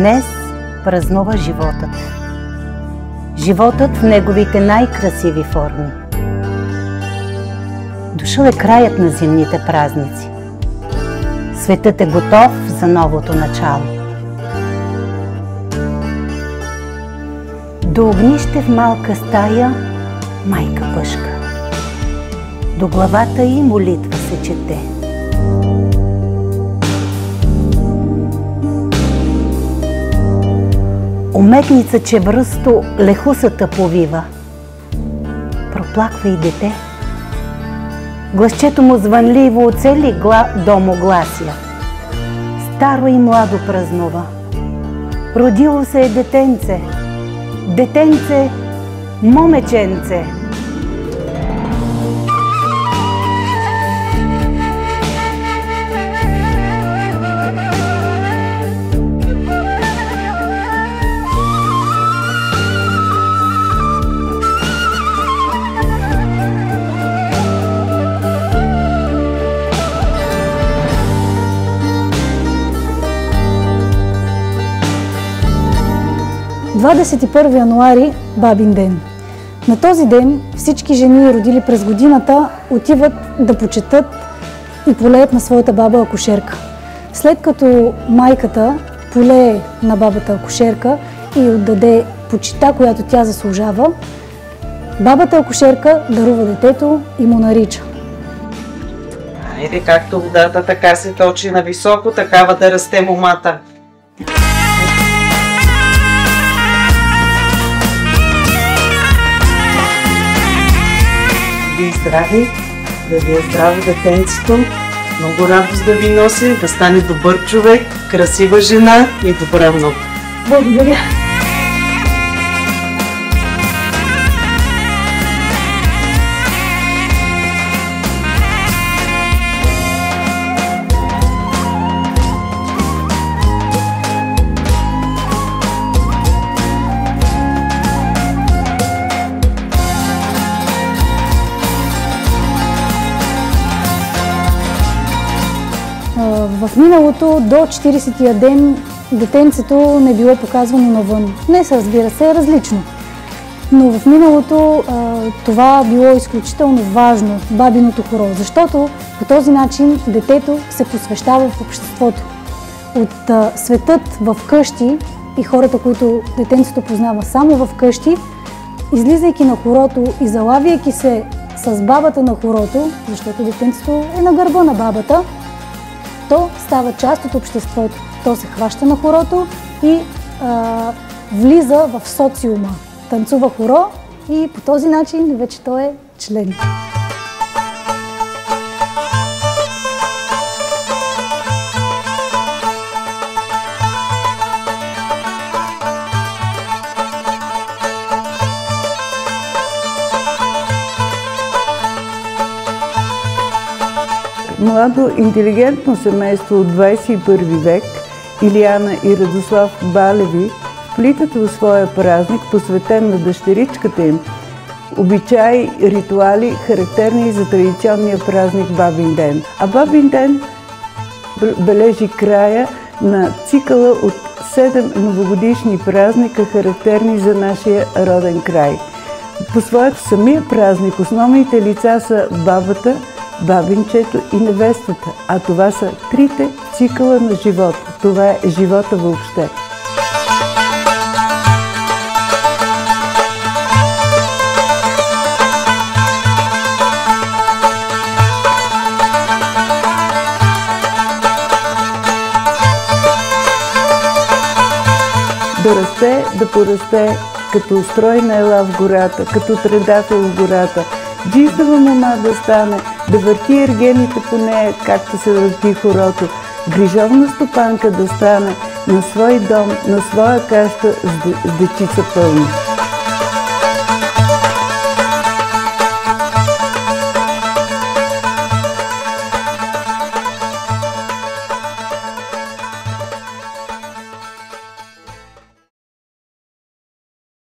Днес празнува животът. Животът в неговите най-красиви форми. Дошъл е краят на зимните празници. Светът е готов за новото начало. До огнище в малка стая майка пъшка. До главата й молитва се чете. Омекница чевръсто лехусата повива. Проплаква и дете. Гласчето му звънливо от цели дом оглася. Старо и младо празнува. Родило се е детенце. Детенце, момеченце. – 21 януари – Бабин ден. На този ден всички жени, родили през годината, отиват да почетат и полеят на своята баба акушерка. След като майката полее на бабата акушерка и отдаде почита, която тя заслужава, бабата акушерка дарува детето и му нарича: Айде, както водата така се точи на високо, такава да расте момата. Ви здрави, да ви е здраво детенцето, много радост да ви носи, да стане добър човек, красива жена и добра много. Благодаря! В миналото до 40-тия ден детенцето не било показвано навън. Днес, разбира се, е различно. Но в миналото това било изключително важно, бабиното хоро, защото по този начин детето се посвещава в обществото. От светът в къщи и хората, които детенцето познава само в къщи, излизайки на хорото и залавяйки се с бабата на хорото, защото детенцето е на гърба на бабата, то става част от обществото. То се хваща на хорото и влиза в социума. Танцува хоро и по този начин вече той е член. Младо, интелигентно семейство от 21 век, Илияна и Радослав Балеви, вплитат в своя празник, посветен на дъщеричката им, обичаи, ритуали, характерни за традиционния празник Бабин ден. А Бабин ден бележи края на цикъла от 7 новогодишни празника, характерни за нашия роден край. По своят самия празник основните лица са бабата, бабинчето и невестата, а това са трите цикъла на живота. Това е живота въобще. Да расте, да порасте, като стройна ела в гората, като тредател в гората, джиздава мома да стане, да върти ергените по нея, както се върти хорото, грижовна стопанка да стане, на свой дом, на своя каща с дечица пълна.